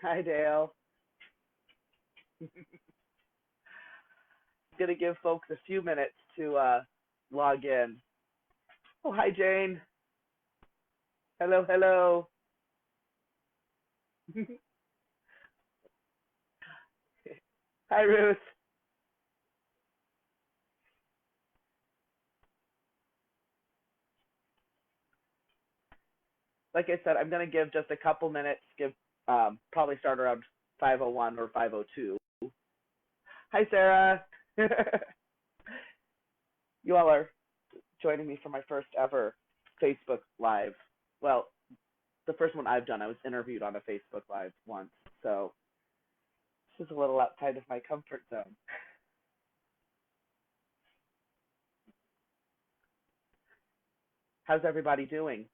Hi, Dale. Gonna give folks a few minutes to log in. Oh, hi, Jane. Hello, hello. Hi, Ruth. Like I said, I'm gonna give just a couple minutes. Give probably start around 5:01 or 5:02. Hi, Sarah. You all are joining me for my first ever Facebook Live. Well, the first one I've done. I was interviewed on a Facebook Live once, so this is a little outside of my comfort zone. How's everybody doing?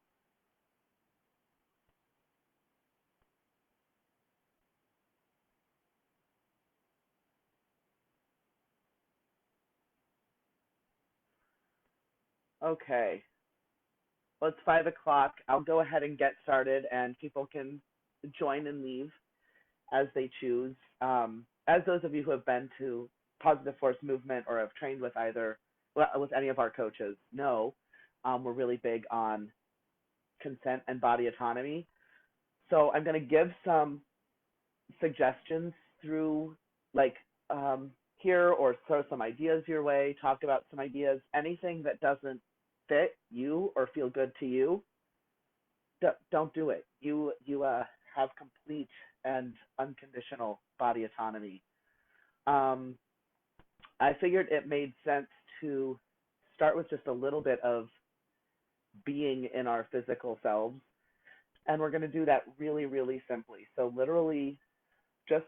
Okay. Well, it's 5 o'clock. I'll go ahead and get started, and people can join and leave as they choose. As those of you who have been to Positive Force Movement or have trained with either, well, with any of our coaches, know we're really big on consent and body autonomy. So I'm going to give some suggestions through, like, here, or throw some ideas your way, talk about some ideas. Anything that doesn't fit you or feel good to you, don't do it. You have complete and unconditional body autonomy. Um, I figured it made sense to start with just a little bit of being in our physical selves, and we're going to do that really, really simply. So literally, just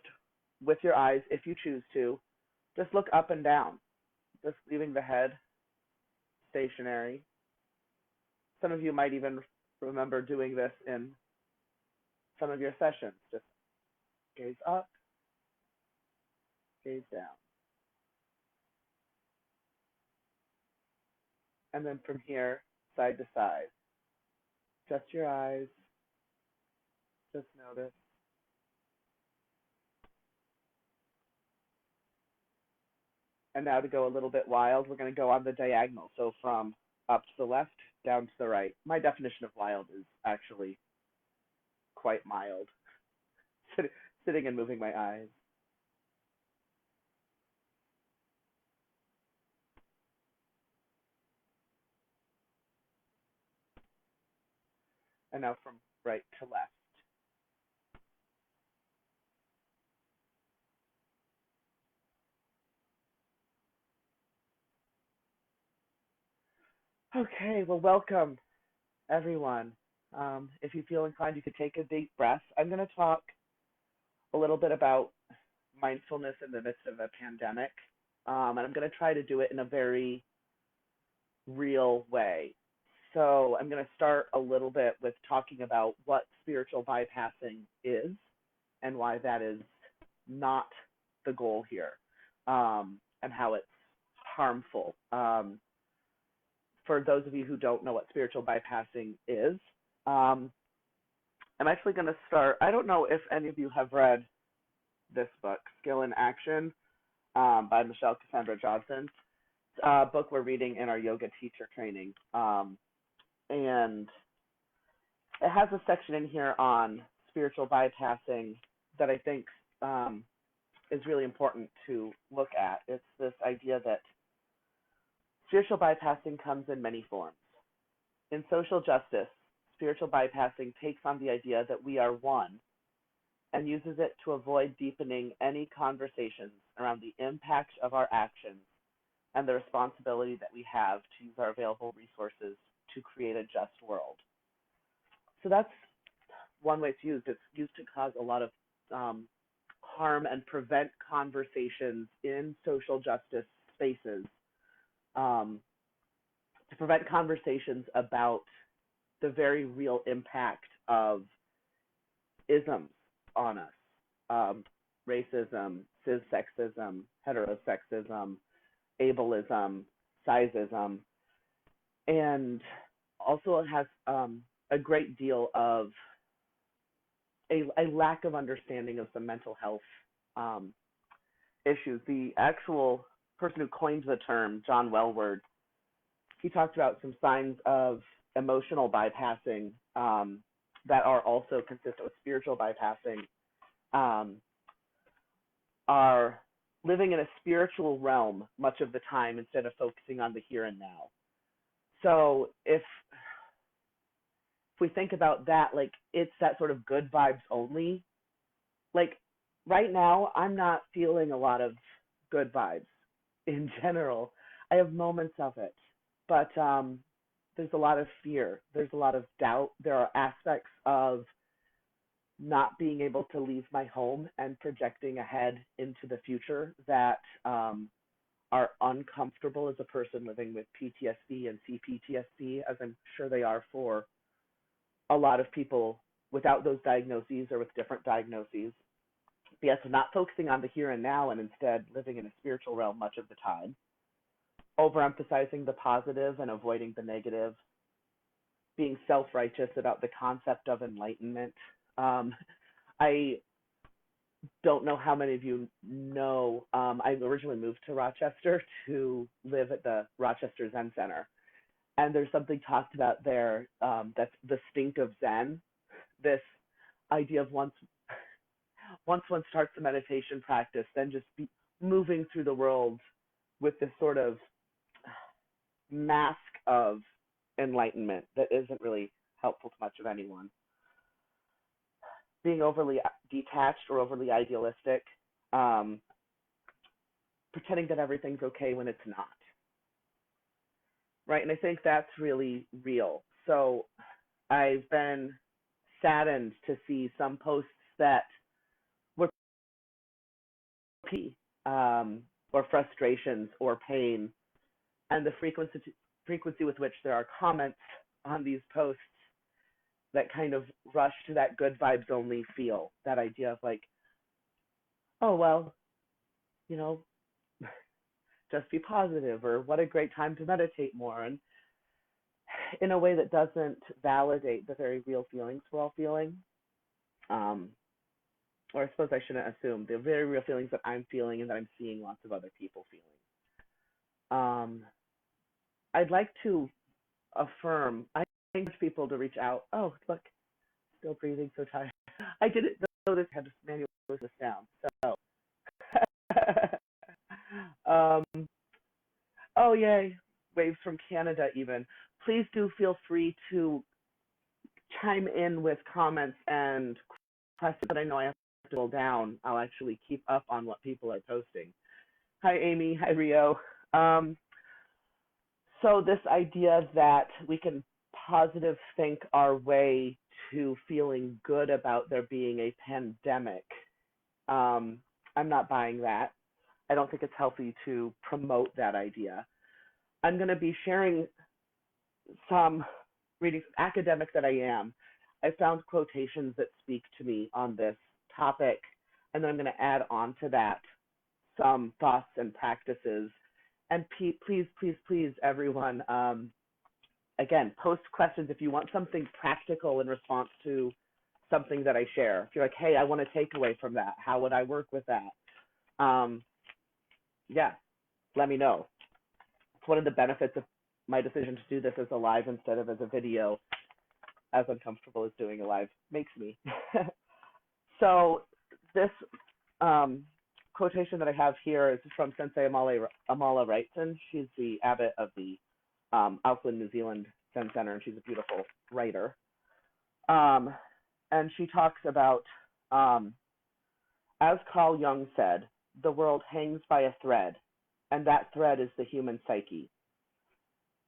with your eyes, if you choose to, just look up and down, just leaving the head stationary. Some of you might even remember doing this in some of your sessions. Just gaze up, gaze down. And then from here, side to side. Just your eyes, just notice. And now to go a little bit wild, we're going to go on the diagonal. So from up to the left, down to the right. My definition of wild is actually quite mild. Sitting and moving my eyes. And now from right to left. Okay, well, welcome, everyone. If you feel inclined, you could take a deep breath. I'm going to talk a little bit about mindfulness in the midst of a pandemic, and I'm going to try to do it in a very real way. So I'm going to start a little bit with talking about what spiritual bypassing is and why that is not the goal here, and how it's harmful. For those of you who don't know what spiritual bypassing is, um, I'm actually going to start. I don't know if any of you have read this book, Skill in Action, by Michelle Cassandra Johnson. It's a book we're reading in our yoga teacher training. And it has a section in here on spiritual bypassing that I think is really important to look at. It's this idea that spiritual bypassing comes in many forms. In social justice, spiritual bypassing takes on the idea that we are one and uses it to avoid deepening any conversations around the impact of our actions and the responsibility that we have to use our available resources to create a just world. So that's one way it's used. It's used to cause a lot of harm and prevent conversations in social justice spaces, to prevent conversations about the very real impact of isms on us, racism, cis-sexism, heterosexism, ableism, sizeism, and also it has a great deal of a lack of understanding of some mental health um, issues. The actual person who coined the term, John Wellward, he talked about some signs of emotional bypassing that are also consistent with spiritual bypassing, um, are living in a spiritual realm much of the time instead of focusing on the here and now. So if we think about that, like it's that sort of good vibes only. Like right now, I'm not feeling a lot of good vibes in general. I have moments of it, but there's a lot of fear. There's a lot of doubt. There are aspects of not being able to leave my home and projecting ahead into the future that are uncomfortable as a person living with PTSD and CPTSD, as I'm sure they are for a lot of people without those diagnoses or with different diagnoses. But yes, not focusing on the here and now and instead living in a spiritual realm much of the time, overemphasizing the positive and avoiding the negative, being self-righteous about the concept of enlightenment. I don't know how many of you know, I originally moved to Rochester to live at the Rochester Zen Center. And there's something talked about there that's the stink of Zen, this idea of once one starts the meditation practice, then just be moving through the world with this sort of mask of enlightenment that isn't really helpful to much of anyone. Being overly detached or overly idealistic, pretending that everything's okay when it's not. Right? And I think that's really real. So I've been saddened to see some posts that were or frustrations or pain, and the frequency with which there are comments on these posts that kind of rush to that good vibes only feel, that idea of like, oh well, you know, just be positive, or what a great time to meditate more, and in a way that doesn't validate the very real feelings we're all feeling. Or I suppose I shouldn't assume the very real feelings that I'm feeling and that I'm seeing lots of other people feeling. I'd like to affirm, I encourage people to reach out. Oh, look, still breathing, so tired. I didn't notice I had to manually close this down. So, oh, yay, waves from Canada even. Please do feel free to chime in with comments and questions that I know I have to hold down. I'll actually keep up on what people are posting. Hi, Amy. Hi, Rio. So this idea that we can positive think our way to feeling good about there being a pandemic, I'm not buying that. I don't think it's healthy to promote that idea. I'm going to be sharing some readings, academic that I am. I found quotations that speak to me on this topic, and then I'm going to add on to that some thoughts and practices. And please, everyone, again, post questions if you want something practical in response to something that I share. If you're like, hey, I want to take away from that, how would I work with that? Yeah, let me know. It's one of the benefits of my decision to do this as a live instead of as a video, as uncomfortable as doing a live makes me. So this quotation that I have here is from Sensei Amala Wrightson. She's the abbot of the Auckland, New Zealand Zen Center, and she's a beautiful writer. And she talks about, as Carl Jung said, the world hangs by a thread, and that thread is the human psyche.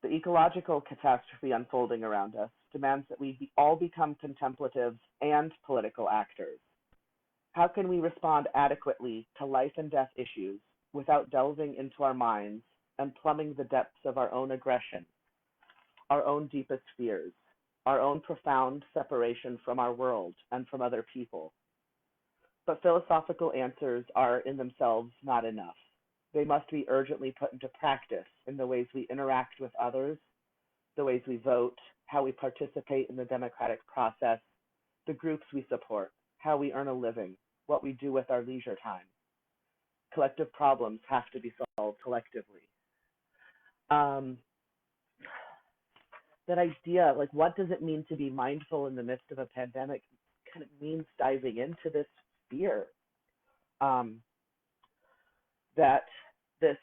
The ecological catastrophe unfolding around us demands that we all become contemplatives and political actors. How can we respond adequately to life and death issues without delving into our minds and plumbing the depths of our own aggression, our own deepest fears, our own profound separation from our world and from other people? But philosophical answers are in themselves not enough. They must be urgently put into practice in the ways we interact with others, the ways we vote, how we participate in the democratic process, the groups we support, how we earn a living, what we do with our leisure time. Collective problems have to be solved collectively. Um, that idea, like what does it mean to be mindful in the midst of a pandemic, kind of means diving into this fear um, that this,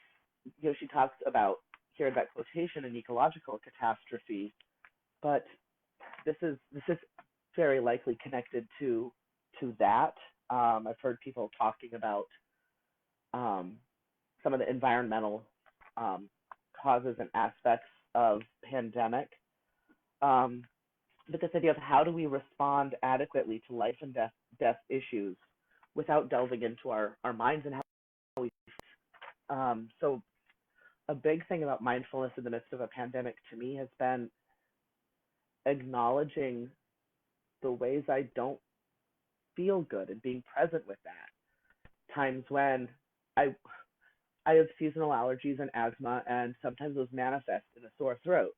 she talks about here in that quotation an ecological catastrophe, but this is very likely connected to that. I've heard people talking about um, some of the environmental um, causes and aspects of pandemic. Um, but this idea of how do we respond adequately to life and death issues without delving into our minds and how we. So a big thing about mindfulness in the midst of a pandemic to me has been acknowledging the ways I don't feel good and being present with that. Times when I I have seasonal allergies and asthma, and sometimes those manifest in a sore throat.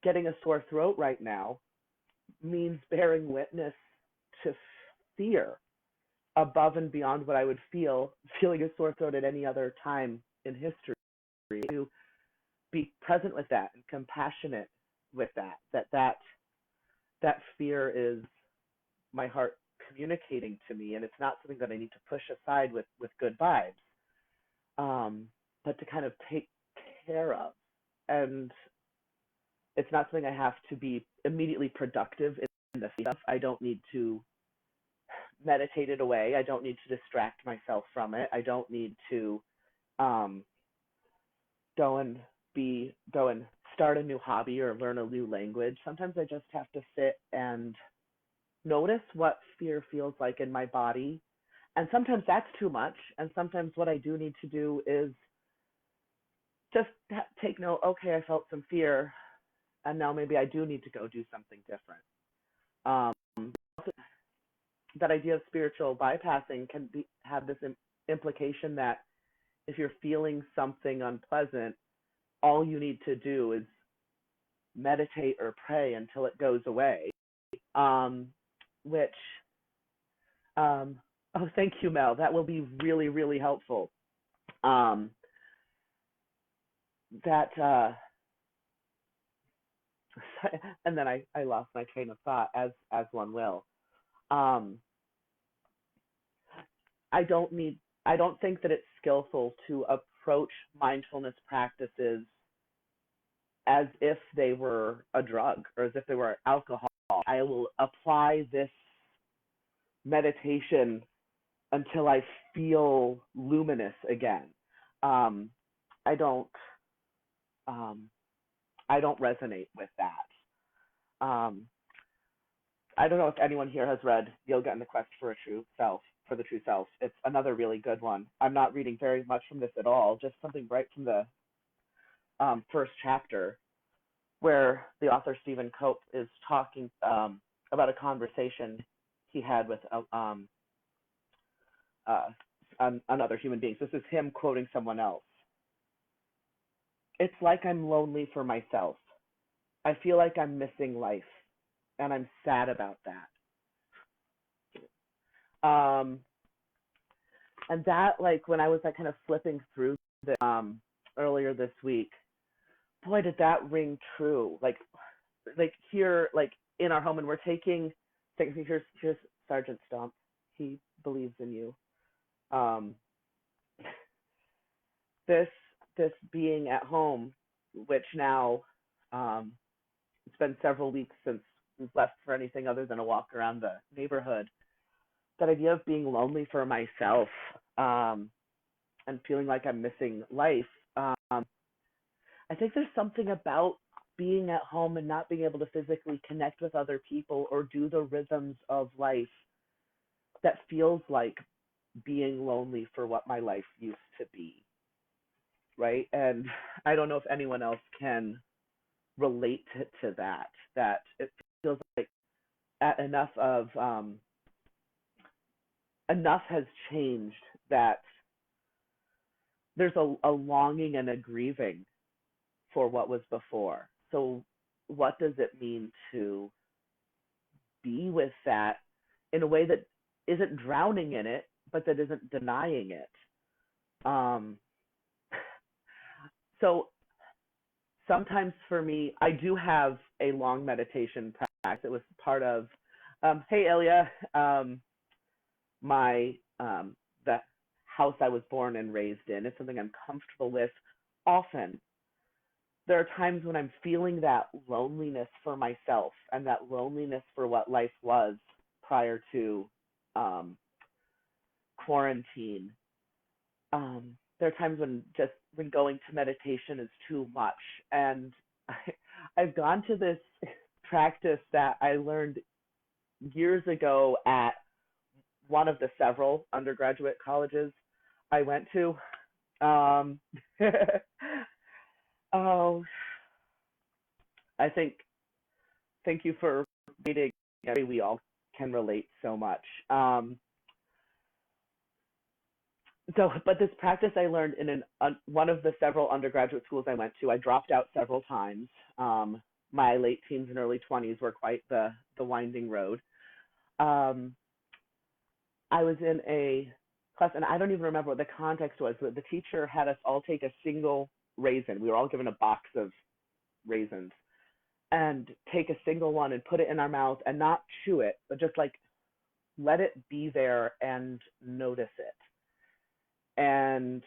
Getting a sore throat right now means bearing witness to fear above and beyond what I would feeling a sore throat at any other time in history. To be present with that and compassionate with that fear is my heart communicating to me, and it's not something that I need to push aside with good vibes, but to kind of take care of. And it's not something I have to be immediately productive in the stuff. I don't need to meditate it away. I don't need to distract myself from it. I don't need to um, go and start a new hobby or learn a new language. Sometimes I just have to sit and notice what fear feels like in my body. And sometimes that's too much. And sometimes what I do need to do is just take note, okay, I felt some fear, and now maybe I do need to go do something different. Um, that idea of spiritual bypassing can have this implication that if you're feeling something unpleasant, all you need to do is meditate or pray until it goes away. Which, oh, thank you, Mel. That will be really, really helpful. That, and then I lost my train of thought, as one will. I don't think that it's skillful to approach mindfulness practices as if they were a drug or as if they were alcohol. I will apply this meditation until I feel luminous again. I don't resonate with that. I don't know if anyone here has read Yoga and the Quest for the True Self. It's another really good one. I'm not reading very much from this at all, just something right from the first chapter, where the author Stephen Cope is talking about a conversation he had with another human being. So this is him quoting someone else. It's like I'm lonely for myself. I feel like I'm missing life, and I'm sad about that. And that, like, when I was like kind of flipping through the earlier this week, boy, did that ring true. Like here, like in our home, and we're taking. Here's Sergeant Stomp. He believes in you. This being at home, which now it's been several weeks since we've left for anything other than a walk around the neighborhood. That idea of being lonely for myself and feeling like I'm missing life. I think there's something about being at home and not being able to physically connect with other people or do the rhythms of life that feels like being lonely for what my life used to be. Right? And I don't know if anyone else can relate to that it feels like enough has changed that there's a longing and a grieving for what was before. So what does it mean to be with that in a way that isn't drowning in it, but that isn't denying it. Um, so sometimes for me, I do have a long meditation practice. It was part of, hey Elia, my the house I was born and raised in. It's something I'm comfortable with. Often, there are times when I'm feeling that loneliness for myself and that loneliness for what life was prior to um, quarantine. There are times when going to meditation is too much, and I've gone to this practice that I learned years ago at one of the several undergraduate colleges I went to. Um, oh, I think thank you for reading. We all can relate so much. But this practice I learned in one of the several undergraduate schools I went to. I dropped out several times. My late teens and early 20s were quite the winding road. Um, I was in a class, and I don't even remember what the context was, but the teacher had us all take a single raisin. We were all given a box of raisins and take a single one and put it in our mouth and not chew it, but just like let it be there and notice it. And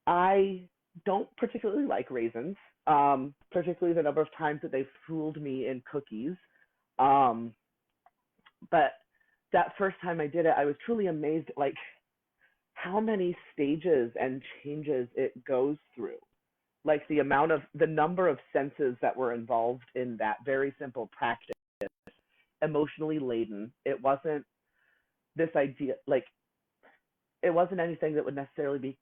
I don't particularly like raisins, particularly the number of times that they've fooled me in cookies. Um, but that first time I did it, I was truly amazed at like how many stages and changes it goes through. Like the number of senses that were involved in that very simple practice, emotionally laden. It wasn't this idea, like, it wasn't anything that would necessarily be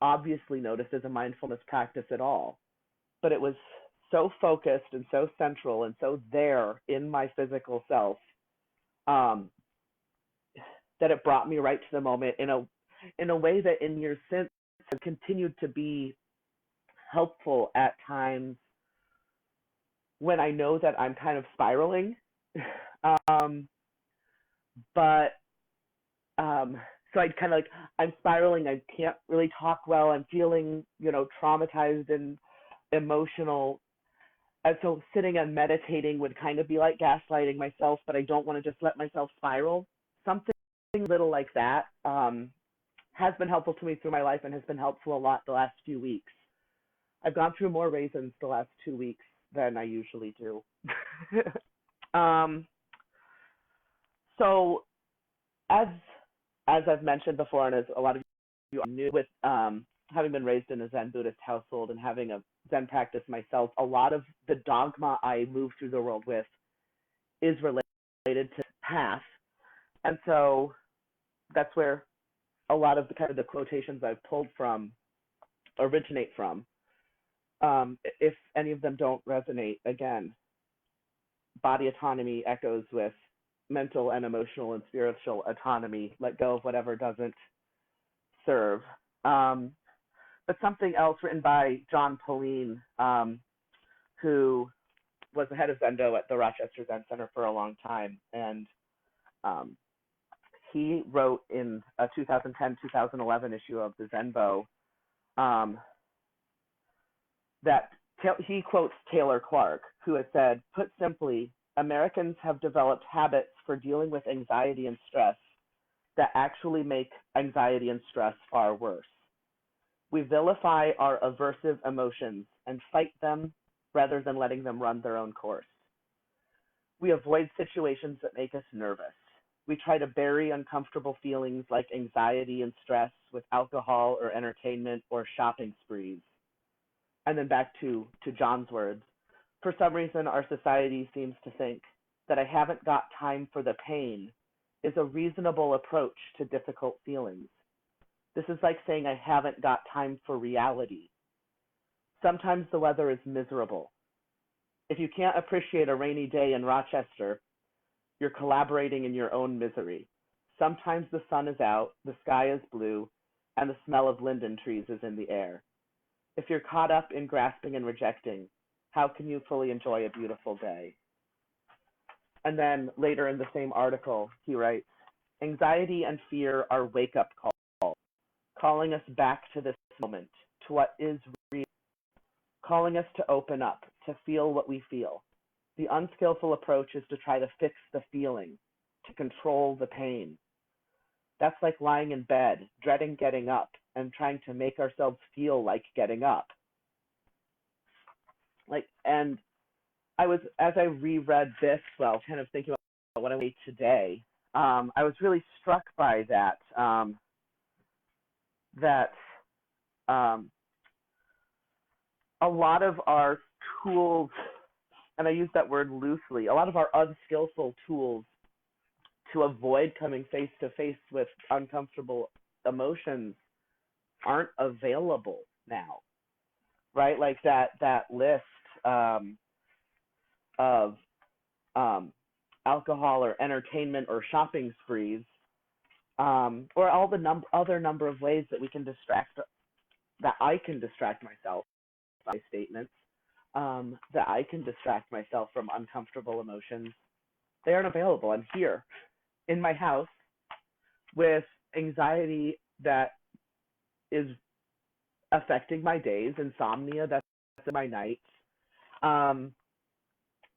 obviously noticed as a mindfulness practice at all, but it was so focused and so central and so there in my physical self, um, that it brought me right to the moment in a way that in years since has continued to be helpful at times when I know that I'm kind of spiraling. um, but so I kind of like, I'm spiraling. I can't really talk well. I'm feeling, traumatized and emotional. And so sitting and meditating would kind of be like gaslighting myself, but I don't want to just let myself spiral. Something little like that has been helpful to me through my life and has been helpful a lot the last few weeks. I've gone through more raisins the last 2 weeks than I usually do. um, so as I've mentioned before, and as a lot of you knew, with having been raised in a Zen Buddhist household and having a Zen practice myself, a lot of the dogma I move through the world with is related to path. And so that's where a lot of the kind of the quotations I've pulled from originate from. If any of them don't resonate, again, body autonomy echoes with mental and emotional and spiritual autonomy. Let go of whatever doesn't serve. But something else written by John Pauline, who was the head of Zendo at the Rochester Zen Center for a long time. And he wrote in a 2010-2011 issue of the Zenbo that he quotes Taylor Clark, who has said, "Put simply, Americans have developed habits for dealing with anxiety and stress that actually make anxiety and stress far worse. We vilify our aversive emotions and fight them rather than letting them run their own course. We avoid situations that make us nervous. We try to bury uncomfortable feelings like anxiety and stress with alcohol or entertainment or shopping sprees." And then back to John's words, "For some reason, our society seems to think that I haven't got time for the pain is a reasonable approach to difficult feelings. This is like saying I haven't got time for reality. Sometimes the weather is miserable. If you can't appreciate a rainy day in Rochester, you're collaborating in your own misery. Sometimes the sun is out, the sky is blue, and the smell of linden trees is in the air. If you're caught up in grasping and rejecting, how can you fully enjoy a beautiful day?" And then later in the same article, he writes, anxiety and fear are wake-up calls, calling us back to this moment, to what is real, calling us to open up, to feel what we feel. The unskillful approach is to try to fix the feeling, to control the pain. That's like lying in bed, dreading getting up, and trying to make ourselves feel like getting up. And as I reread this, well, kind of thinking about what I made today, I was really struck by that a lot of our tools, and I use that word loosely, a lot of our unskillful tools to avoid coming face to face with uncomfortable emotions aren't available now, right? Like that list of alcohol or entertainment or shopping sprees, or all the other number of ways that that I can distract myself by statements, that I can distract myself from uncomfortable emotions. They aren't available. I'm here in my house with anxiety that is affecting my days, insomnia that's in my nights,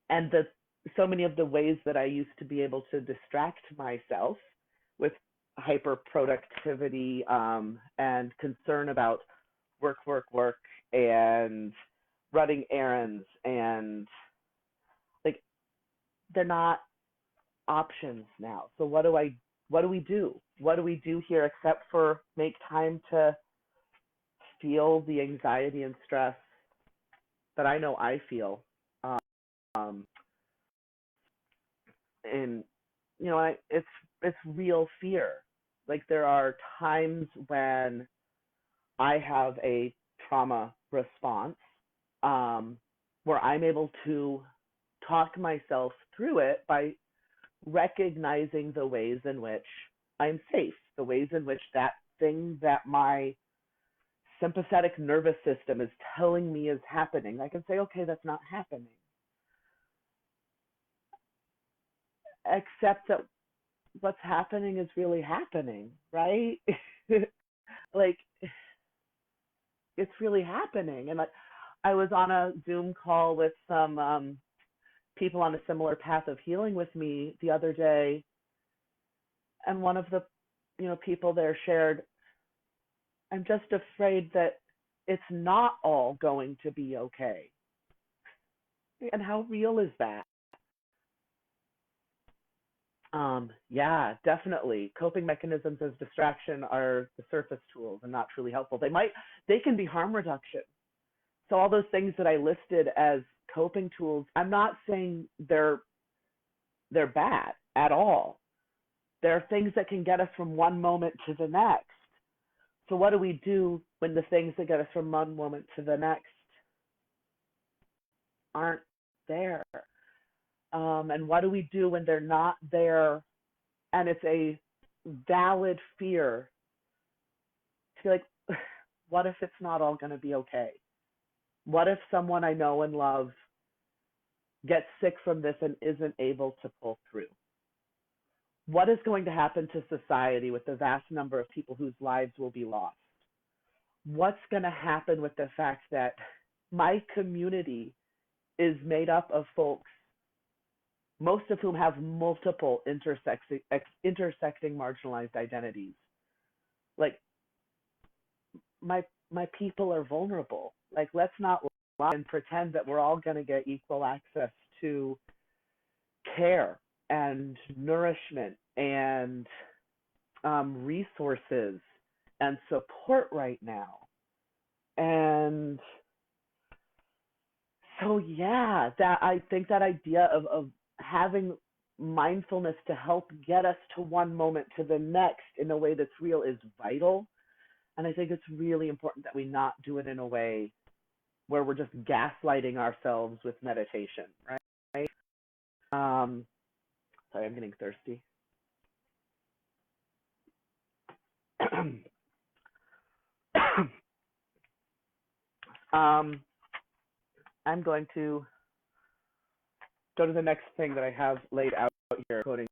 and so many of the ways that I used to be able to distract myself with hyper productivity, and concern about work, and running errands, and like they're not options now. So what do we do? What do we do here except for make time to feel the anxiety and stress that I know I feel? And it's real fear. Like there are times when I have a trauma response, where I'm able to talk myself through it by recognizing the ways in which I'm safe, the ways in which that thing that my sympathetic nervous system is telling me is happening. I can say, okay, that's not happening. Except that what's happening is really happening, right? Like it's really happening. And I was on a Zoom call with some people on a similar path of healing with me the other day, and one of the people there shared, I'm just afraid that it's not all going to be okay. And how real is that? Yeah, definitely. Coping mechanisms as distraction are the surface tools and not truly helpful. They can be harm reduction. So all those things that I listed as coping tools, I'm not saying they're bad at all. There are things that can get us from one moment to the next. So what do we do when the things that get us from one moment to the next aren't there? And what do we do when they're not there and it's a valid fear to be like, what if it's not all going to be okay? What if someone I know and love gets sick from this and isn't able to pull through? What is going to happen to society with the vast number of people whose lives will be lost? What's going to happen with the fact that my community is made up of folks, most of whom have multiple intersecting marginalized identities? Like, my people are vulnerable. Like, let's not lie and pretend that we're all going to get equal access to care and nourishment and resources and support right now. And so, yeah, that I think that idea of having mindfulness to help get us to one moment to the next in a way that's real is vital. And I think it's really important that we not do it in a way where we're just gaslighting ourselves with meditation, right? Sorry, I'm getting thirsty. I'm going to go to the next thing that I have laid out here, quoting.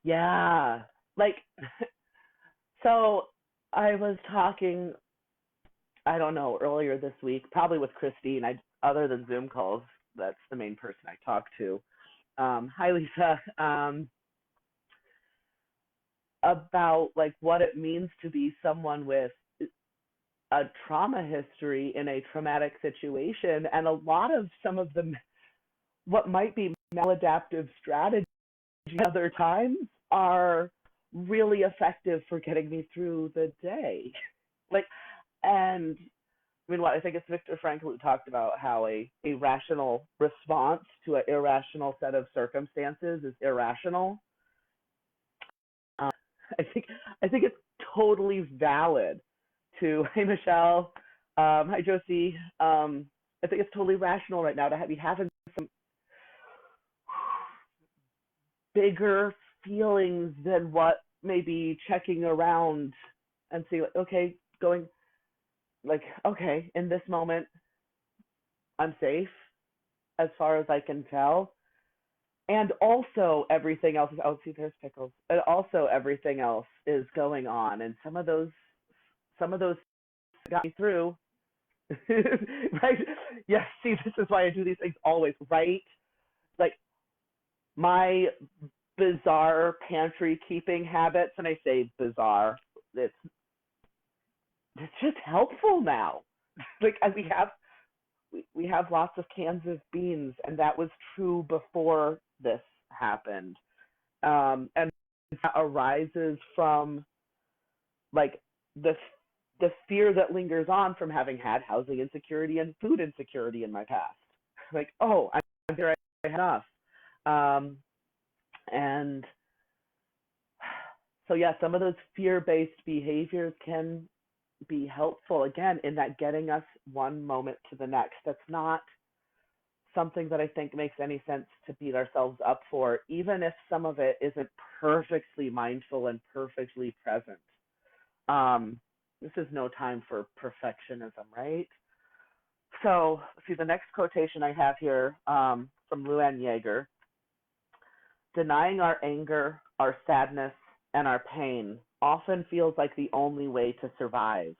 Yeah, like so. I was talking, I don't know, earlier this week, probably with Christine. Other than Zoom calls, that's the main person I talk to. Hi, Lisa. About like what it means to be someone with a trauma history in a traumatic situation, and a lot of some of the what might be maladaptive strategies other times are really effective for getting me through the day. Like, and I mean, what I think it's Viktor Frankl who talked about how a rational response to an irrational set of circumstances is irrational. Um, I think I think it's totally valid to hey Michelle, hi Josie. I think it's totally rational right now to be having some bigger feelings than what maybe checking around and see like okay going like okay in this moment I'm safe as far as I can tell. And also everything else is oh see there's pickles. And also everything else is going on and some of those got me through. Right? Yes, see this is why I do these things always, right? Like my bizarre pantry keeping habits, and I say bizarre, it's it's just helpful now. Like we have lots of cans of beans, and that was true before this happened. And that arises from like the the fear that lingers on from having had housing insecurity and food insecurity in my past. Like, oh, I'm here, I had enough. Um, and so, yeah, some of those fear based behaviors can be helpful, again, in that getting us one moment to the next. That's not something that I think makes any sense to beat ourselves up for, even if some of it isn't perfectly mindful and perfectly present. Um, this is no time for perfectionism, right? So, see, the next quotation I have here from Luann Yeager: denying our anger, our sadness, and our pain often feels like the only way to survive.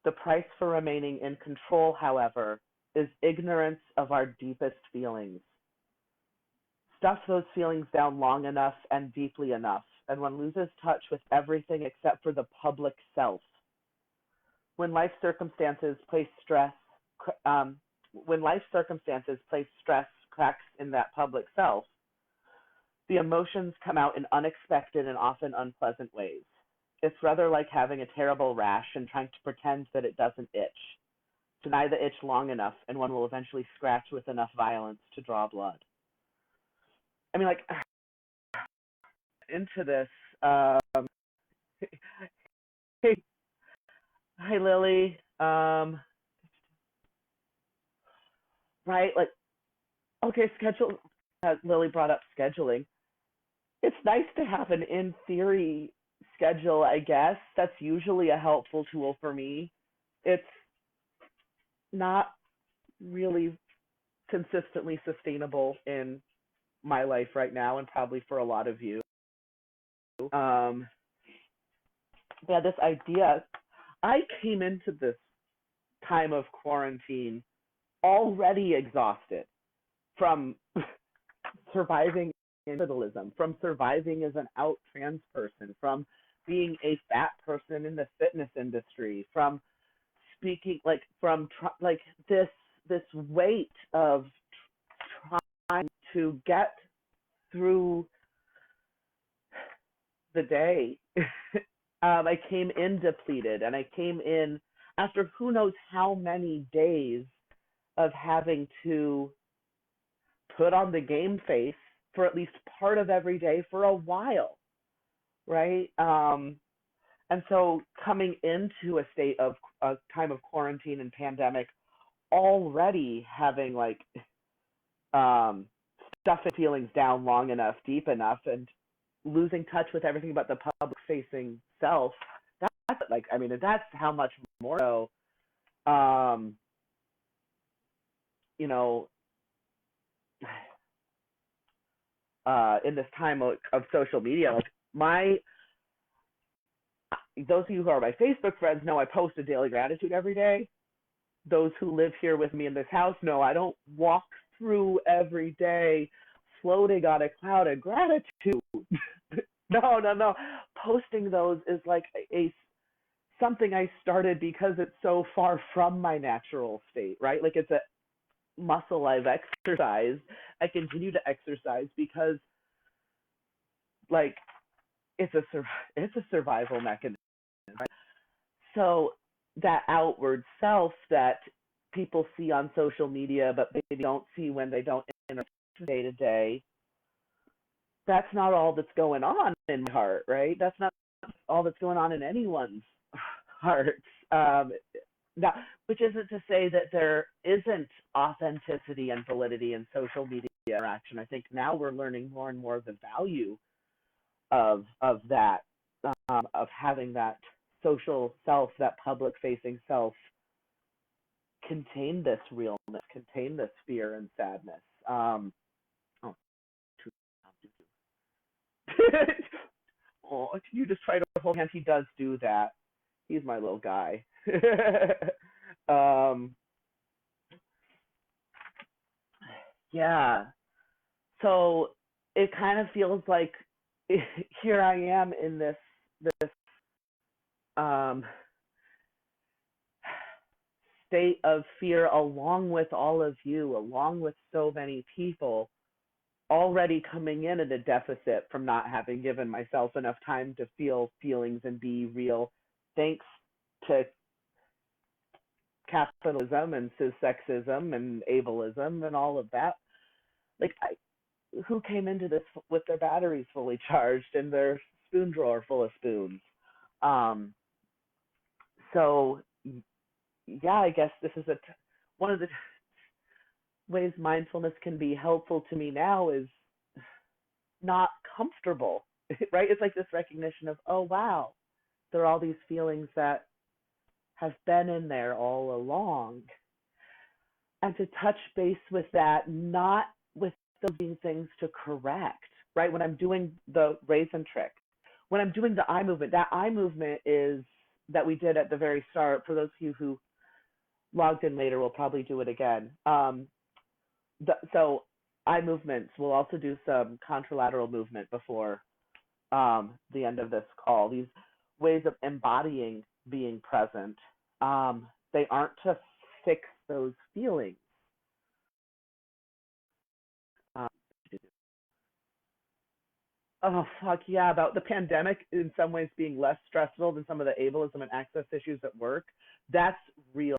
The price for remaining in control, however, is ignorance of our deepest feelings. Stuff those feelings down long enough and deeply enough, and one loses touch with everything except for the public self. When life circumstances place stress, um, when life circumstances place stress cracks in that public self, the emotions come out in unexpected and often unpleasant ways. It's rather like having a terrible rash and trying to pretend that it doesn't itch. Deny the itch long enough, and one will eventually scratch with enough violence to draw blood. I mean, like, into this. Hey, hi, Lily. Right, like, okay, schedule. Lily brought up scheduling. It's nice to have an in theory schedule, I guess. That's usually a helpful tool for me. It's not really consistently sustainable in my life right now, and probably for a lot of you. Um, yeah, this idea, I came into this time of quarantine already exhausted from surviving in capitalism, from surviving as an out trans person, from being a fat person in the fitness industry, from speaking like from like this weight of trying to get through the day. I came in depleted, and I came in after who knows how many days of having to put on the game face for at least part of every day for a while, right? And so coming into a state of a time of quarantine and pandemic, already having like um, stuffing feelings down long enough, deep enough, and losing touch with everything about the public facing self. That's like, I mean, that's how much more so, um, you know, in this time of social media, like my, those of you who are my Facebook friends know I post a daily gratitude every day. Those who live here with me in this house know I don't walk through every day floating on a cloud of gratitude. No. Posting those is like a something I started because it's so far from my natural state, right? Like it's a muscle I've exercised. I continue to exercise because like it's a survival mechanism. Right? So that outward self that people see on social media, but maybe don't see when they don't interact day to day, that's not all that's going on in my heart, right? That's not all that's going on in anyone's hearts. Now, which isn't to say that there isn't authenticity and validity in social media interaction. I think now we're learning more and more of the value of that, of having that social self, that public facing self, contain this realness, contain this fear and sadness. Oh, oh, can you just try to hold hands? He does do that. He's my little guy. um, yeah. So it kind of feels like here I am in this um, state of fear, along with all of you, along with so many people, already coming in at a deficit from not having given myself enough time to feel feelings and be real, thanks to capitalism and cissexism and ableism and all of that. Like, who came into this with their batteries fully charged and their spoon drawer full of spoons? Um, so, yeah, I guess this is one of the ways mindfulness can be helpful to me now is not comfortable, right? It's like this recognition of, oh, wow, there are all these feelings that have been in there all along. And to touch base with that, not with those being things to correct, right? When I'm doing the raisin trick, when I'm doing the eye movement, that eye movement is that we did at the very start. For those of you who logged in later, we'll probably do it again. So eye movements, we'll also do some contralateral movement before the end of this call. These ways of embodying being present, they aren't to fix those feelings. Um, oh, fuck yeah, about the pandemic in some ways being less stressful than some of the ableism and access issues at work. That's real.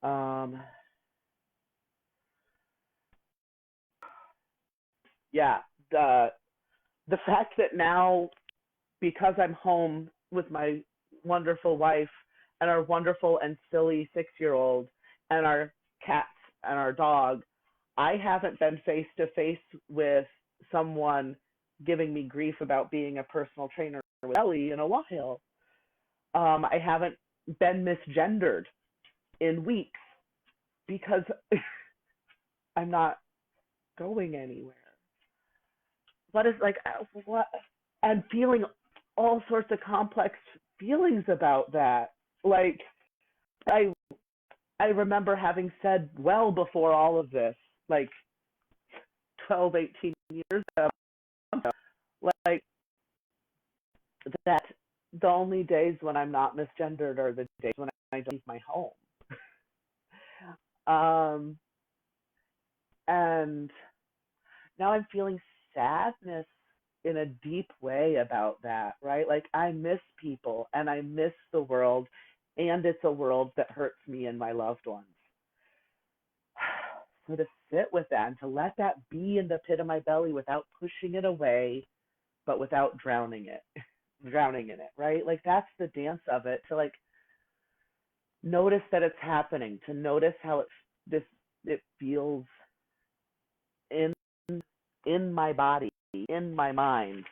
Um, yeah, the fact that now, because I'm home with my wonderful wife and our wonderful and silly 6-year-old and our cats and our dog, I haven't been face to face with someone giving me grief about being a personal trainer with Ellie in a while. I haven't been misgendered in weeks because I'm not going anywhere. What is like what? And feeling all sorts of complex feelings about that. Like I I remember having said well before all of this, like 12, 18 years ago, like that the only days when I'm not misgendered are the days when I don't leave my home. Um, and now I'm feeling sadness in a deep way about that, right? Like I miss people and I miss the world, and it's a world that hurts me and my loved ones. So to sit with that and to let that be in the pit of my belly without pushing it away, but without drowning drowning in it, right? Like that's the dance of it. To like notice that it's happening, to notice how it feels in my body, in my mind.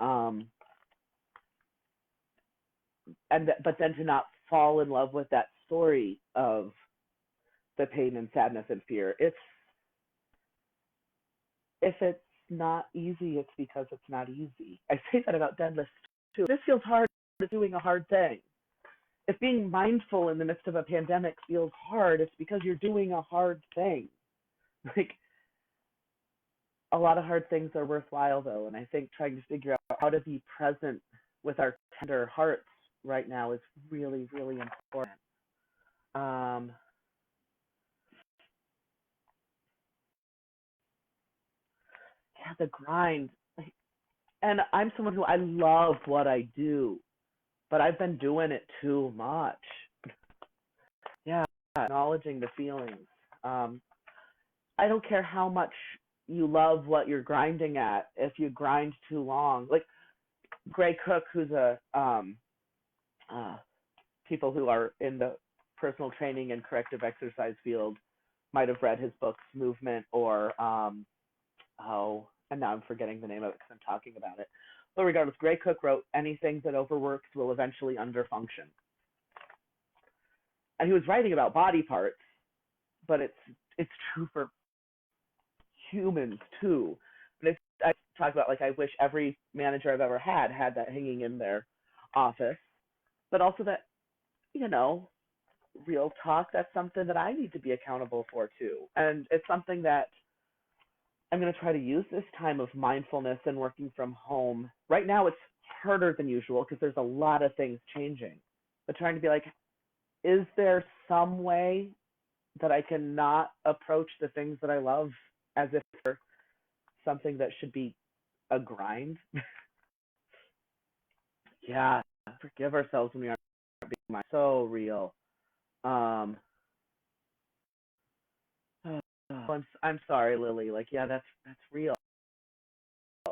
Um, but then to not fall in love with that story of the pain and sadness and fear. If it's not easy, it's because it's not easy. I say that about deadlifts too. This feels hard, it's doing a hard thing. If being mindful in the midst of a pandemic feels hard, it's because you're doing a hard thing. Like, a lot of hard things are worthwhile though, and I think trying to figure out how to be present with our tender hearts right now is really, really important. Um, yeah, the grind. And I'm someone who I love what I do, but I've been doing it too much. Yeah, acknowledging the feelings. Um, I don't care how much you love what you're grinding at. If you grind too long, like Gray Cook, who's a uh, people who are in the personal training and corrective exercise field might have read his books Movement or and now I'm forgetting the name of it because I'm talking about it. But regardless, Gray Cook wrote, anything that overworks will eventually underfunction. And he was writing about body parts, but it's true for humans too. And I talk about, like, I wish every manager I've ever had that hanging in their office, but also that, real talk, that's something that I need to be accountable for too. And it's something that I'm going to try to use this time of mindfulness and working from home. Right now it's harder than usual because there's a lot of things changing. But trying to be like, is there some way that I can not approach the things that I love as if they're something that should be a grind? Yeah, forgive ourselves when we aren't being so real. Um, I'm sorry, Lily. Like, yeah, that's real.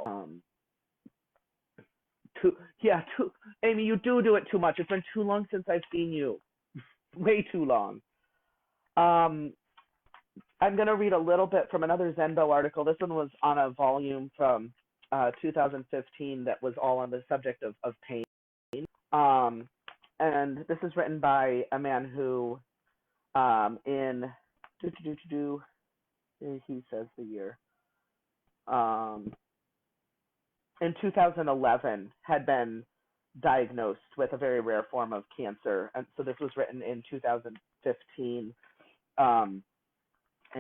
Um, Amy, you do it too much. It's been too long since I've seen you. Way too long. Um, I'm going to read a little bit from another Zenbo article. This one was on a volume from 2015 that was all on the subject of pain. And this is written by a man who, he says the year, in 2011 had been diagnosed with a very rare form of cancer. And so this was written in 2015, and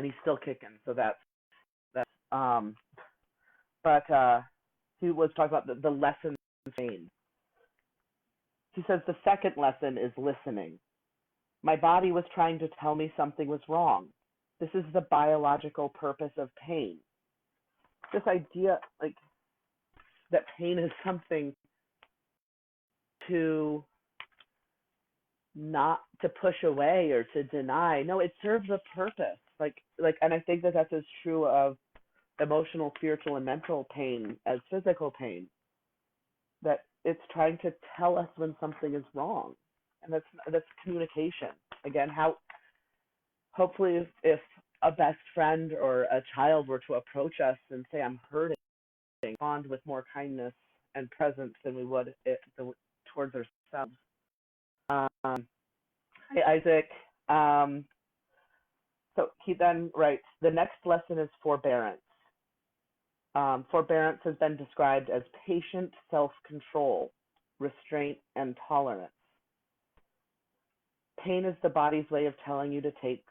he's still kicking. So that's but he was talking about the lessons of pain. He says the second lesson is listening. My body was trying to tell me something was wrong. This is the biological purpose of pain. This idea, like, that pain is something to not to push away or to deny. No, it serves a purpose. And I think that that's as true of emotional, spiritual, and mental pain as physical pain. That it's trying to tell us when something is wrong, and that's communication. Again, hopefully if a best friend or a child were to approach us and say, I'm hurting, respond with more kindness and presence than we would towards ourselves. Hi, Isaac. So he then writes, the next lesson is forbearance. Forbearance has been described as patient self-control, restraint, and tolerance. Pain is the body's way of telling you to take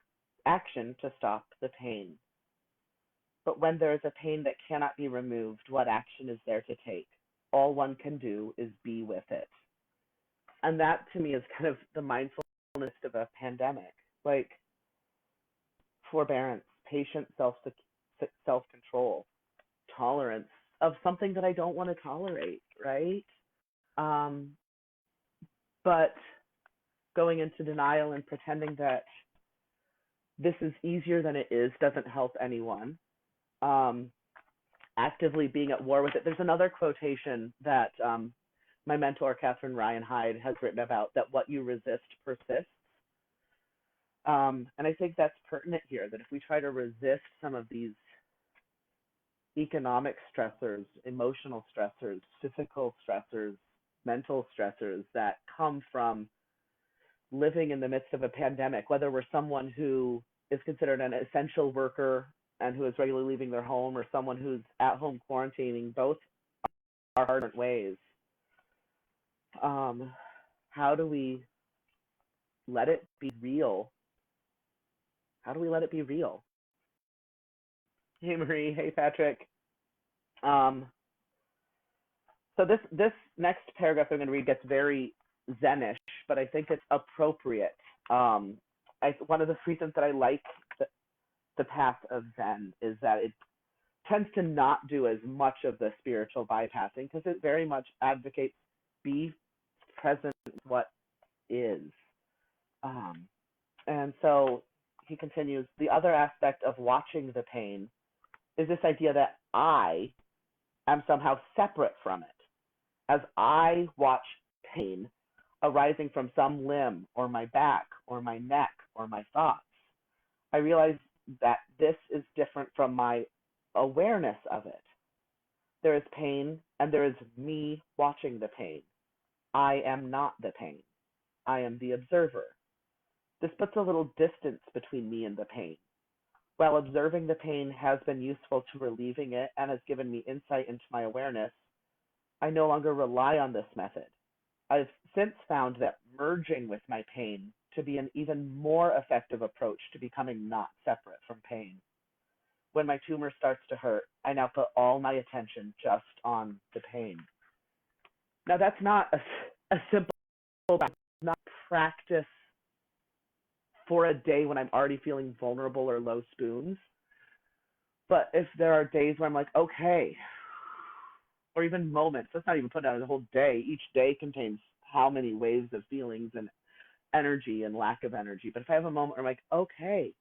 action to stop the pain. But when there is a pain that cannot be removed, what action is there to take? All one can do is be with it. And that, to me, is kind of the mindfulness of a pandemic. Like, forbearance, patient self-control, tolerance of something that I don't want to tolerate, right? But going into denial and pretending that this is easier than it is doesn't help anyone. Actively being at war with it. There's another quotation that my mentor, Catherine Ryan Hyde, has written about, that what you resist persists. And I think that's pertinent here, that if we try to resist some of these economic stressors, emotional stressors, physical stressors, mental stressors that come from living in the midst of a pandemic, whether we're someone who is considered an essential worker and who is regularly leaving their home, or someone who's at home quarantining. Both are different ways. Um, how do we let it be real? How do we let it be real? Hey Marie, hey Patrick. Um, so this next paragraph I'm going to read gets very Zenish, but I think it's appropriate. One of the reasons that I like the path of Zen is that it tends to not do as much of the spiritual bypassing, because it very much advocates be present with what is. Um, and so he continues, the other aspect of watching the pain is this idea that I am somehow separate from it. As I watch pain arising from some limb or my back or my neck or my thoughts, I realize that this is different from my awareness of it. There is pain and there is me watching the pain. I am not the pain. I am the observer. This puts a little distance between me and the pain. While observing the pain has been useful to relieving it and has given me insight into my awareness, I no longer rely on this method. I've since found that merging with my pain to be an even more effective approach to becoming not separate from pain. When my tumor starts to hurt, I now put all my attention just on the pain. Now that's not a simple not practice for a day when I'm already feeling vulnerable or low spoons. But if there are days where I'm like, okay, or even moments, let's not even put down the whole day. Each day contains how many waves of feelings and energy and lack of energy. But if I have a moment where I'm like, okay,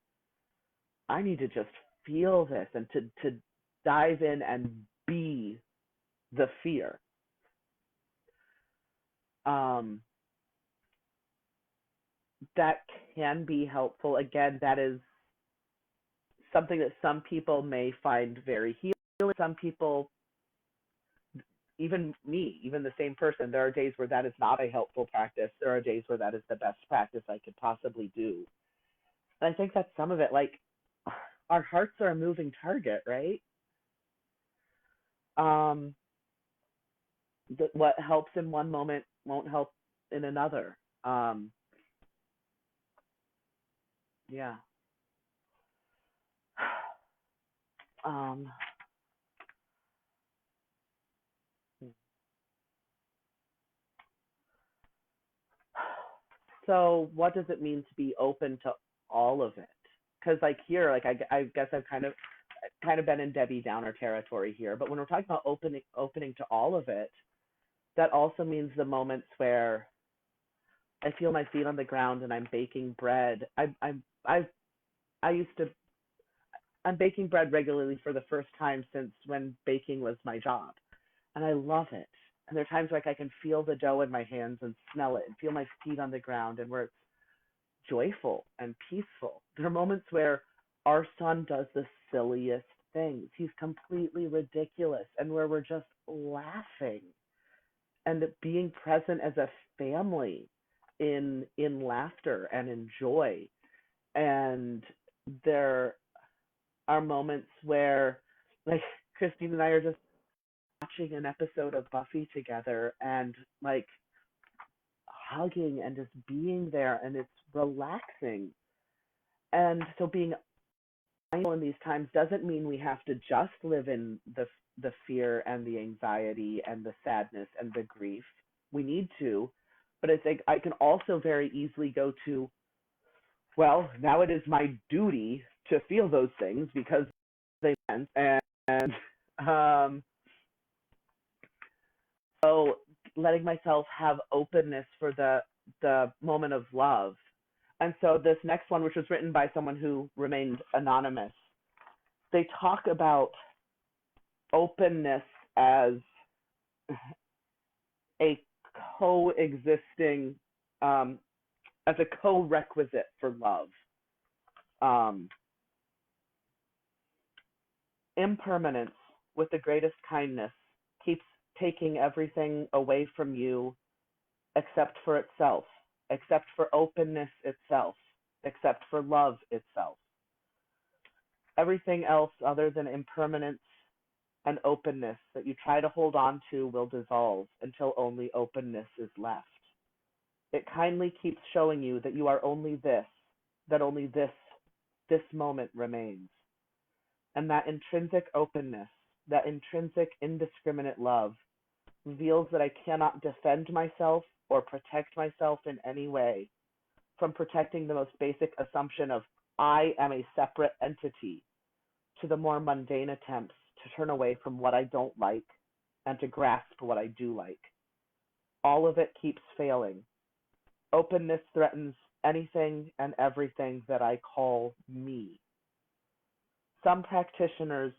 I need to just feel this and to dive in and be the fear. That can be helpful. Again, that is something that some people may find very healing. Some people, even me, even the same person, there are days where that is not a helpful practice. There are days where that is the best practice I could possibly do. And I think that's some of it. Like, our hearts are a moving target, right? What helps in one moment won't help in another. Yeah. So what does it mean to be open to all of it? Because like here, like I guess I've kind of been in Debbie Downer territory here. But when we're talking about opening to all of it, that also means the moments where I feel my feet on the ground and I'm baking bread. I'm baking bread regularly for the first time since when baking was my job, and I love it. And there are times like I can feel the dough in my hands and smell it and feel my feet on the ground, and where it's joyful and peaceful. There are moments where our son does the silliest things. He's completely ridiculous, and where we're just laughing and being present as a family in laughter and in joy. And there are moments where, like, Christine and I are just watching an episode of Buffy together and like hugging and just being there, and it's relaxing. And so being mindful in these times doesn't mean we have to just live in the fear and the anxiety and the sadness and the grief. We need to, but I think I can also very easily go to, well, now it is my duty to feel those things because they meant, and so letting myself have openness for the moment of love. And so this next one, which was written by someone who remained anonymous, they talk about openness as a coexisting, as a co-requisite for love. Impermanence with the greatest kindness, keeps taking everything away from you except for itself, except for openness itself, except for love itself. Everything else other than impermanence and openness that you try to hold on to will dissolve until only openness is left. It kindly keeps showing you that you are only this, that only this moment remains. And that intrinsic openness, that intrinsic indiscriminate love reveals that I cannot defend myself or protect myself in any way from protecting the most basic assumption of I am a separate entity to the more mundane attempts to turn away from what I don't like and to grasp what I do like. All of it keeps failing. Openness threatens anything and everything that I call me. Some practitioners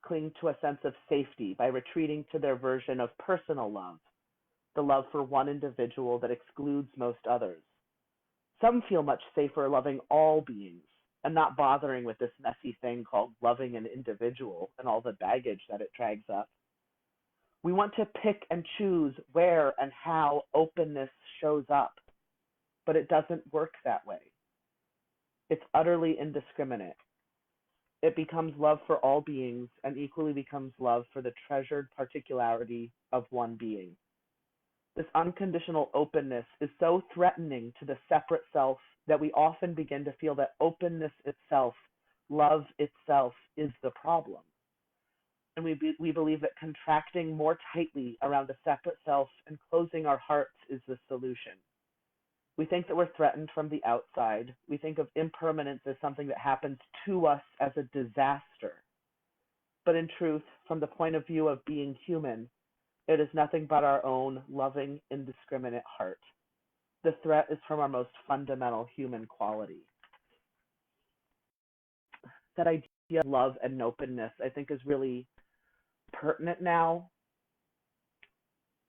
cling to a sense of safety by retreating to their version of personal love, the love for one individual that excludes most others. Some feel much safer loving all beings and not bothering with this messy thing called loving an individual and all the baggage that it drags up. We want to pick and choose where and how openness shows up, but it doesn't work that way. It's utterly indiscriminate. It becomes love for all beings and equally becomes love for the treasured particularity of one being. This unconditional openness is so threatening to the separate self that we often begin to feel that openness itself, love itself, is the problem. And we believe that contracting more tightly around a separate self and closing our hearts is the solution. We think that we're threatened from the outside. We think of impermanence as something that happens to us as a disaster. But in truth, from the point of view of being human, it is nothing but our own loving, indiscriminate heart. The threat is from our most fundamental human quality. That idea of love and openness, I think, is really pertinent now.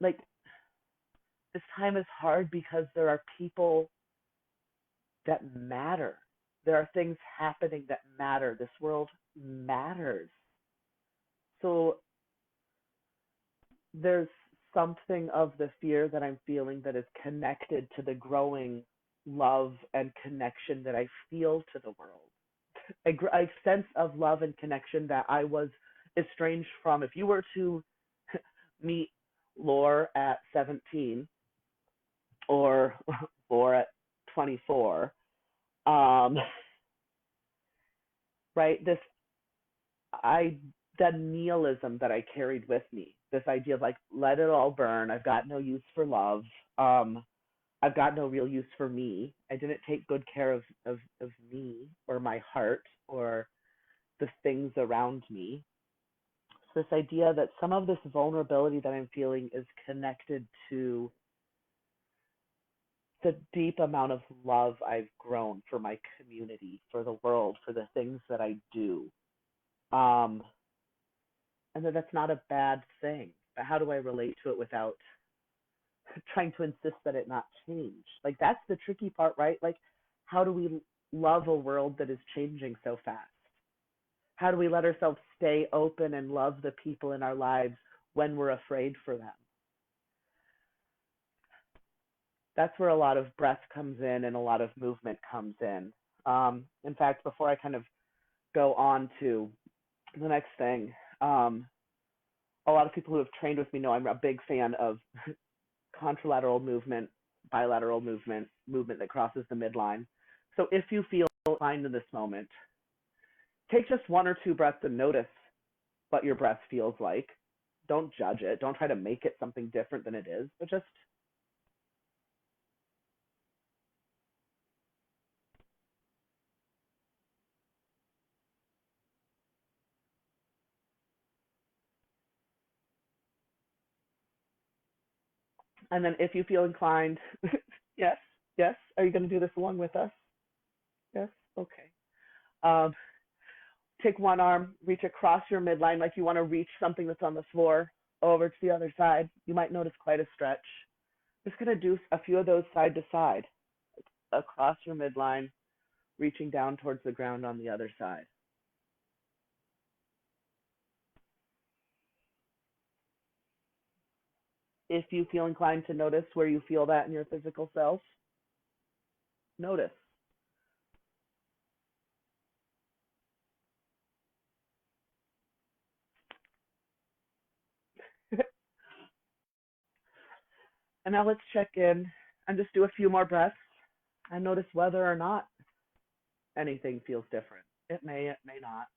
Like, this time is hard because there are people that matter. There are things happening that matter. This world matters. So there's something of the fear that I'm feeling that is connected to the growing love and connection that I feel to the world. A sense of love and connection that I was estranged from. If you were to meet Lore at 17 or Lore at 24, right? The nihilism that I carried with me, this idea of like, let it all burn. I've got no use for love. I've got no real use for me. I didn't take good care of me or my heart or the things around me. So this idea that some of this vulnerability that I'm feeling is connected to the deep amount of love I've grown for my community, for the world, for the things that I do. And that's not a bad thing. But how do I relate to it without trying to insist that it not change? Like, that's the tricky part, right? Like, how do we love a world that is changing so fast? How do we let ourselves stay open and love the people in our lives when we're afraid for them? That's where a lot of breath comes in and a lot of movement comes in. In fact, before I kind of go on to the next thing, a lot of people who have trained with me know I'm a big fan of contralateral movement, bilateral movement that crosses the midline. So if you feel inclined in this moment, take just one or two breaths and notice what your breath feels like. Don't judge it. Don't try to make it something different than it is, but just and then if you feel inclined, yes, yes. Are you going to do this along with us? Yes? Okay. Um, take one arm, reach across your midline like you want to reach something that's on the floor over to the other side. You might notice quite a stretch. Just going to do a few of those side to side, across your midline, reaching down towards the ground on the other side. If you feel inclined to notice where you feel that in your physical self, notice. And now let's check in and just do a few more breaths and notice whether or not anything feels different. It may not.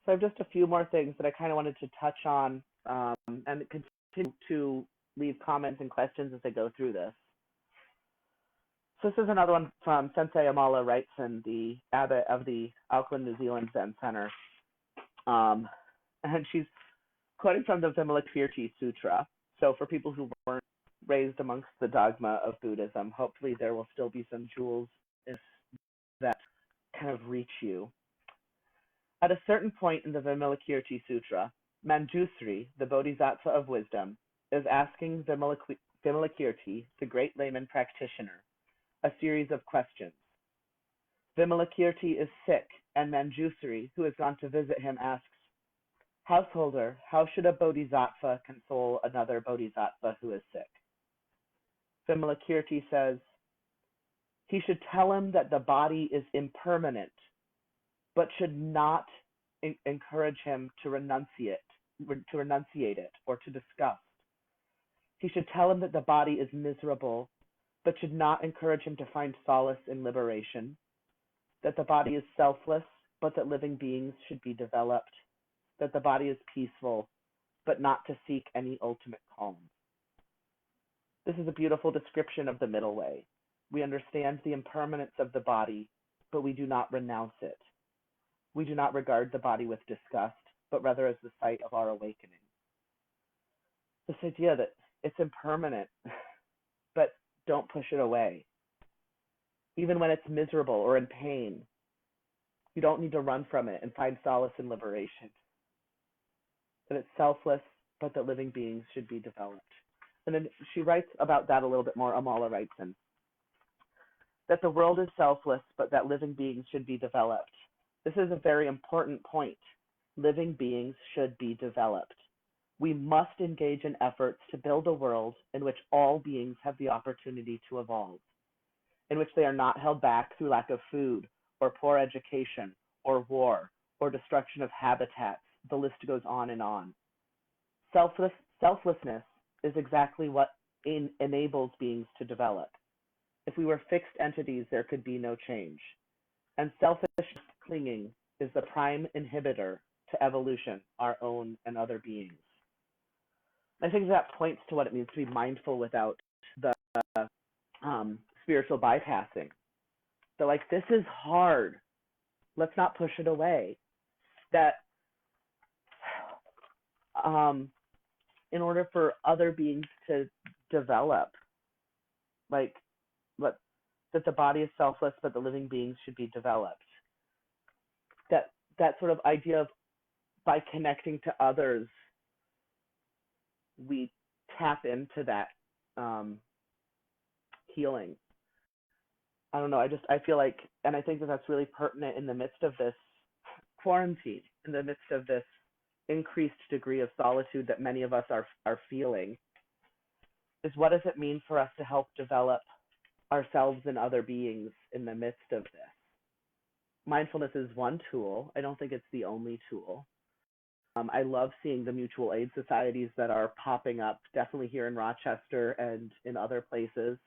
So I have just a few more things that I kind of wanted to touch on and continue to leave comments and questions as I go through this. So this is another one from Sensei Amala Wrightson, the abbot of the Auckland, New Zealand Zen Center. And she's quoting from the Vimalakirti Sutra. So for people who weren't raised amongst the dogma of Buddhism, hopefully there will still be some jewels that kind of reach you. At a certain point in the Vimalakirti Sutra, Manjusri, the Bodhisattva of wisdom, is asking Vimalakirti, the great layman practitioner, a series of questions. Vimalakirti is sick, and Manjusri, who has gone to visit him, asks, "Householder, how should a bodhisattva console another bodhisattva who is sick?" Vimalakirti says, "He should tell him that the body is impermanent, but should not encourage him to renunciate it or to disgust. He should tell him that the body is miserable, but should not encourage him to find solace in liberation, that the body is selfless, but that living beings should be developed, that the body is peaceful, but not to seek any ultimate calm." This is a beautiful description of the middle way. We understand the impermanence of the body, but we do not renounce it. We do not regard the body with disgust, but rather as the site of our awakening. This idea that it's impermanent, but don't push it away. Even when it's miserable or in pain, you don't need to run from it and find solace in liberation. That it's selfless, but that living beings should be developed. And then she writes about that a little bit more, Amala Wrightson, that the world is selfless, but that living beings should be developed. This is a very important point. Living beings should be developed. We must engage in efforts to build a world in which all beings have the opportunity to evolve, in which they are not held back through lack of food, or poor education, or war, or destruction of habitats. The list goes on and on. Selflessness is exactly what enables beings to develop. If we were fixed entities, there could be no change. And selfish clinging is the prime inhibitor to evolution, our own and other beings. I think that points to what it means to be mindful without the spiritual bypassing. So like, this is hard. Let's not push it away. That in order for other beings to develop, like, that the body is selfless, but the living beings should be developed. That sort of idea of, by connecting to others, we tap into that healing. I don't know. I feel like, and I think that that's really pertinent in the midst of this quarantine, in the midst of this increased degree of solitude that many of us are feeling, is what does it mean for us to help develop ourselves and other beings in the midst of this? Mindfulness is one tool. I don't think it's the only tool. I love seeing the mutual aid societies that are popping up, definitely here in Rochester and in other places.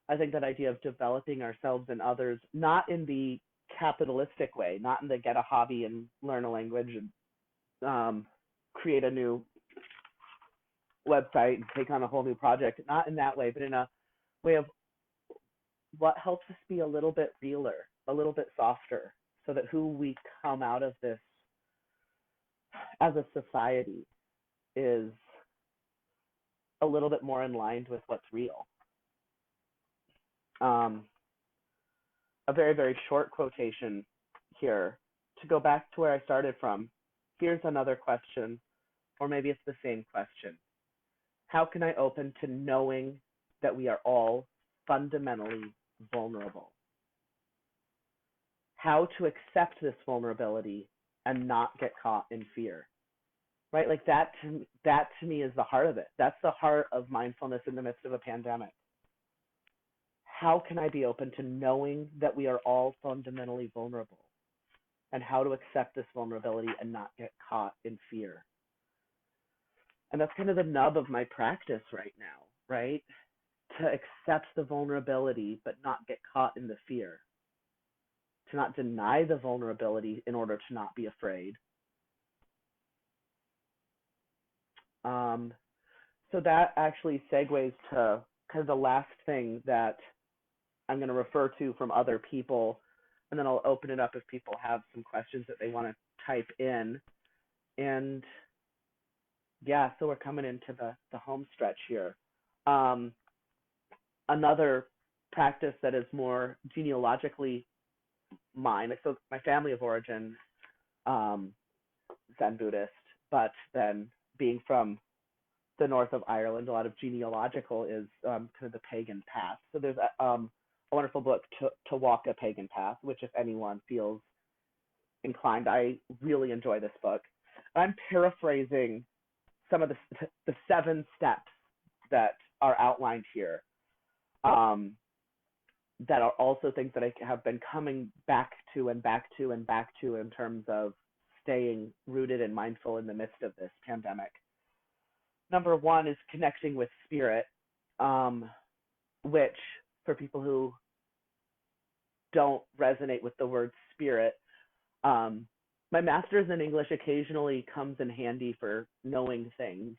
I think that idea of developing ourselves and others, not in the capitalistic way, not in the get a hobby and learn a language and create a new website and take on a whole new project, not in that way, but in a way of what helps us be a little bit realer, a little bit softer, so that who we come out of this as a society is a little bit more in line with what's real. A very, very short quotation here to go back to where I started from Here's another question, or maybe it's the same question. How can I open to knowing that we are all fundamentally vulnerable? How to accept this vulnerability and not get caught in fear, right? Like that to me is the heart of it. That's the heart of mindfulness in the midst of a pandemic. How can I be open to knowing that we are all fundamentally vulnerable, and how to accept this vulnerability and not get caught in fear? And that's kind of the nub of my practice right now, right? To accept the vulnerability, but not get caught in the fear. To not deny the vulnerability in order to not be afraid. So that actually segues to kind of the last thing that I'm going to refer to from other people, and then I'll open it up if people have some questions that they want to type in. And yeah, so we're coming into the home stretch here. Another practice that is more genealogically mine. So my family of origin, Zen Buddhist, but then being from the north of Ireland, a lot of genealogical is kind of the pagan path. So there's a wonderful book, to Walk a Pagan Path, which if anyone feels inclined, I really enjoy this book. I'm paraphrasing some of the 7 steps that are outlined here, that are also things that I have been coming back to and back to and back to in terms of staying rooted and mindful in the midst of this pandemic. Number 1 is connecting with spirit, which for people who don't resonate with the word spirit, my master's in English occasionally comes in handy for knowing things,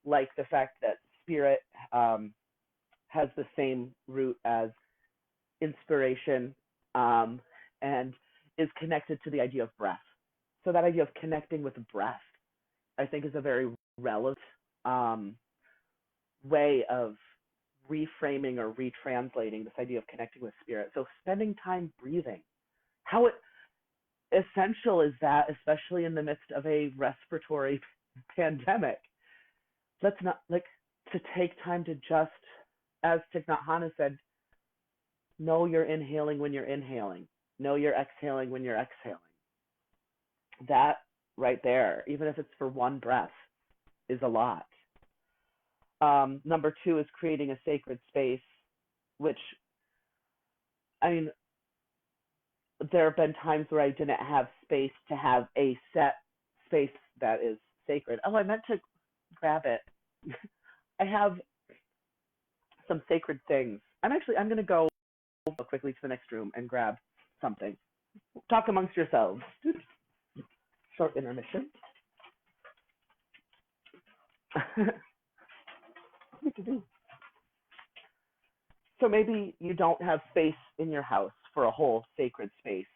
like the fact that spirit has the same root as inspiration, and is connected to the idea of breath. So that idea of connecting with breath, I think, is a very relevant way of reframing or retranslating this idea of connecting with spirit. So spending time breathing, how essential is that, especially in the midst of a respiratory pandemic? Let's not, like, to take time to just, as Thich Nhat Hanh said, know you're inhaling when you're inhaling. Know you're exhaling when you're exhaling. That right there, even if it's for one breath, is a lot. Number 2 is creating a sacred space, which, I mean, there have been times where I didn't have space to have a set space that is sacred. Oh, I meant to grab it. I have some sacred things. I'm going to go quickly to the next room and grab something. Talk amongst yourselves. Short intermission. So maybe you don't have space in your house for a whole sacred space.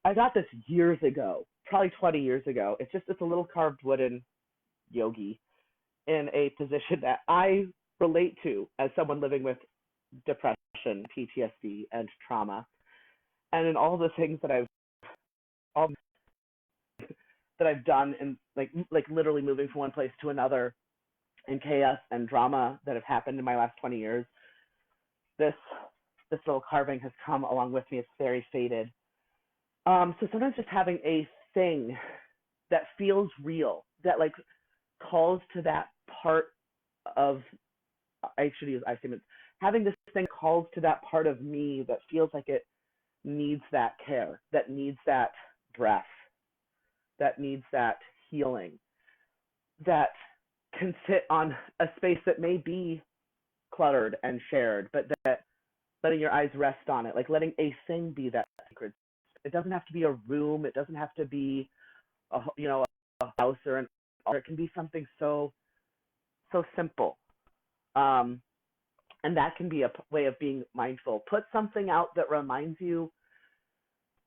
I got this years ago, probably 20 years ago. It's a little carved wooden yogi in a position that I relate to as someone living with depression, PTSD, and trauma. And in all the things that I've done, and like literally moving from one place to another, in chaos and drama that have happened in my last 20 years, this little carving has come along with me. It's very faded. So sometimes just having a thing that feels real, that like calls to that part of, I should use I statements, having this thing calls to that part of me that feels like it needs that care, that needs that breath, that needs that healing, that can sit on a space that may be cluttered and shared, but that letting your eyes rest on it, like letting a thing be that sacred. It doesn't have to be a room. It doesn't have to be a house or an altar. It can be something so simple. And that can be a way of being mindful. Put something out that reminds you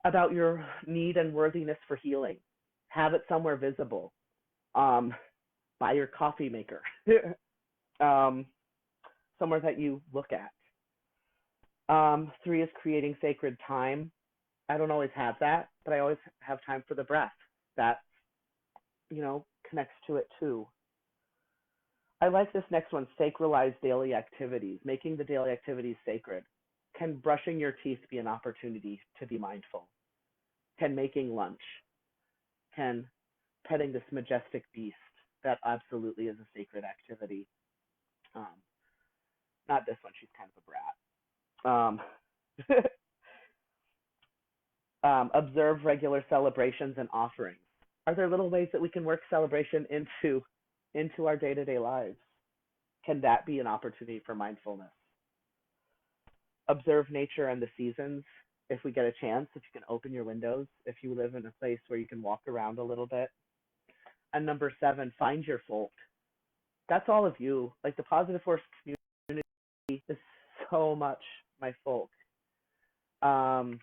about your need and worthiness for healing. Have it somewhere visible. Buy your coffee maker. Somewhere that you look at. 3 is creating sacred time. I don't always have that, but I always have time for the breath. That's connects to it too. I like this next one, sacralize daily activities, making the daily activities sacred. Can brushing your teeth be an opportunity to be mindful? Can making lunch? Can petting this majestic beast that absolutely is a sacred activity? Um, Not this one, she's kind of a brat. Observe regular celebrations and offerings. Are there little ways that we can work celebration into our day-to-day lives? Can that be an opportunity for mindfulness? Observe nature and the seasons. If we get a chance, if you can open your windows, if you live in a place where you can walk around a little bit. And number 7, find your folk. That's all of you. Like the Positive Force community is so much my folk. I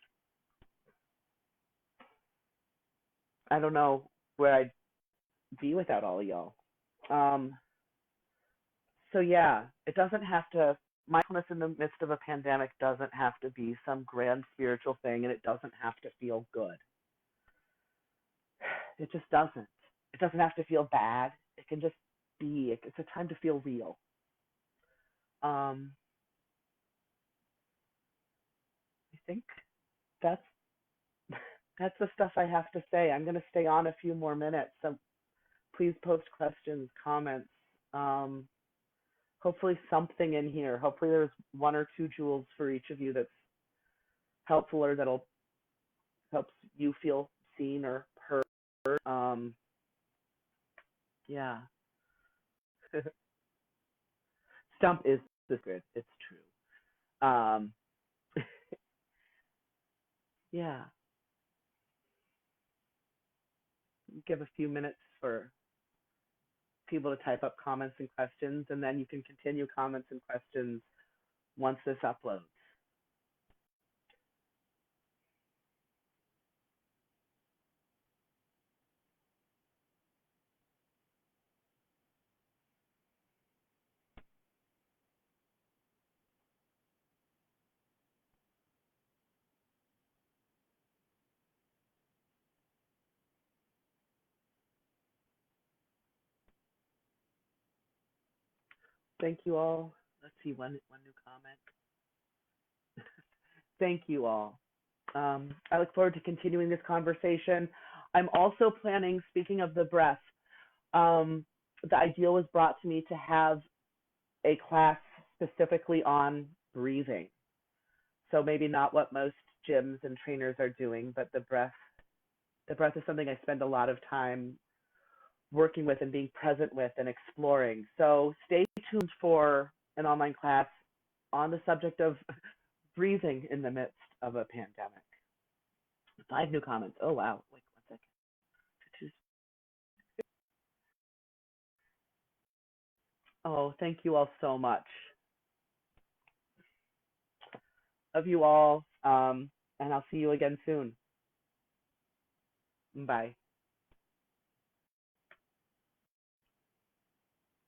don't know where I'd be without all of y'all. Um, so yeah, it doesn't have to. Mindfulness in the midst of a pandemic doesn't have to be some grand spiritual thing, and it doesn't have to feel good. It just doesn't. It doesn't have to feel bad. It can just be. It's a time to feel real. Um, I think that's that's the stuff I have to say. I'm going to stay on a few more minutes, so please post questions, comments. Um, Hopefully something in here. Hopefully there's 1 or 2 jewels for each of you that's helpful or that'll help you feel seen or heard. Um, yeah. Stump is the good. It's true. Yeah. Give a few minutes for people to type up comments and questions, and then you can continue comments and questions once this uploads. Thank you all. Let's see, one new comment. Thank you all. I look forward to continuing this conversation. I'm also planning, speaking of the breath, the idea was brought to me to have a class specifically on breathing. So maybe not what most gyms and trainers are doing, but the breath. The breath is something I spend a lot of time working with and being present with and exploring. So stay tuned for an online class on the subject of breathing in the midst of a pandemic. 5 new comments. Oh, wow. Wait 1 second. Oh, thank you all so much. Love you all. And I'll see you again soon. Bye.